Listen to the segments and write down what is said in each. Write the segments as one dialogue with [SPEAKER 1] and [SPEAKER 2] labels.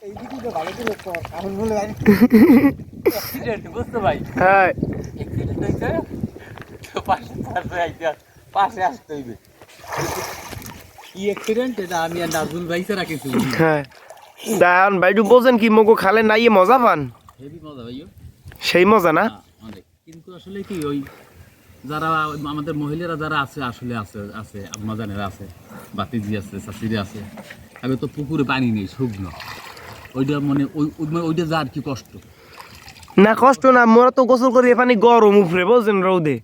[SPEAKER 1] এইদিকে তো ভালো করে কারণ বলে
[SPEAKER 2] অ্যাক্সিডেন্ট বুঝতে ভাই
[SPEAKER 3] হ্যাঁ
[SPEAKER 2] অ্যাক্সিডেন্ট হয়েছে তো পাশে আসতে হইবে কি অ্যাক্সিডেন্ট এটা আমি আর নাজমুল ভাই ছাড়া কিছু বুঝি না।
[SPEAKER 3] হ্যাঁ দান ভাইটু বলছেন কি মগো খালে নাই মজা পান
[SPEAKER 2] হেভি মজা ভাইও
[SPEAKER 3] সেই মজা না
[SPEAKER 2] অনেক কিন্তু আসলে কি ওই যারা আমাদের মহিলারা যারা আছে আসলে আছে আম্মা জানেরা আছে বাতিজি আছে শাশুড়ি আছে আগে তো পুকুরে পানি নেই শুকনো ওইটা মানে ওইটা যা আর কি কষ্ট
[SPEAKER 3] না কষ্ট না মোরা তো গোসল করি এ পানি গরম উপরে বুঝছেন রৌদে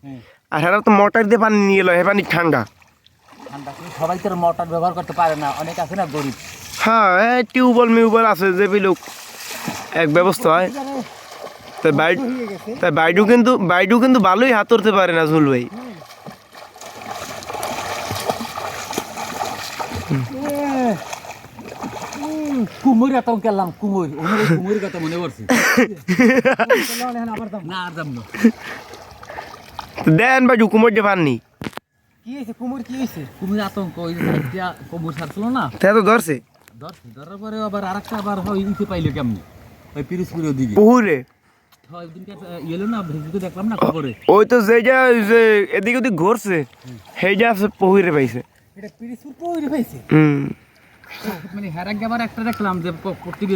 [SPEAKER 3] আর হেরা তো মোটর দিয়ে পানি নিয়ে এলো এ পানি ঠান্ডা
[SPEAKER 2] ঠান্ডা করে সবাই তো মোটর ব্যবহার করতে পারে না অনেক আছে না গরিব
[SPEAKER 3] হ্যাঁ টিউবওয়েল মিউবওয়েল আছে যে বিলুক এক ব্যবস্থা হয় তাই বাইডু কিন্তু ভালোই হাত ধরতে পারে না ঝুল ভাই
[SPEAKER 2] কুমুর এত গেলাম কুমুর কথা মনে পড়ছে না আর যাম না
[SPEAKER 3] দেন বাইডু কুমোর দিয়ে পাননি
[SPEAKER 1] কি হয়েছে কুমুর কি হয়েছে
[SPEAKER 2] কুমুর আতঙ্ক ওই যে কুমুর ছাড়ছিল না
[SPEAKER 3] তা তো ধরছে
[SPEAKER 2] ধরার পরে আবার আরেকটা আবার ইতে পাইলো কেমনি ওই পিরিজপুরের দিকে
[SPEAKER 3] পুকুরে
[SPEAKER 2] হয় দিনকে এলো না ভিডিওতে দেখলাম না খবরে
[SPEAKER 3] ওই তো যেটা যে এদিক ওদিক ঘুরছে সেইটা আছে পুকুরে পাইছে
[SPEAKER 1] এটা পিরিসপুর পৌঁছে পাইছে
[SPEAKER 3] হুম
[SPEAKER 2] মানে হেরাক আবার একটা দেখলাম যে প্রতিবেদন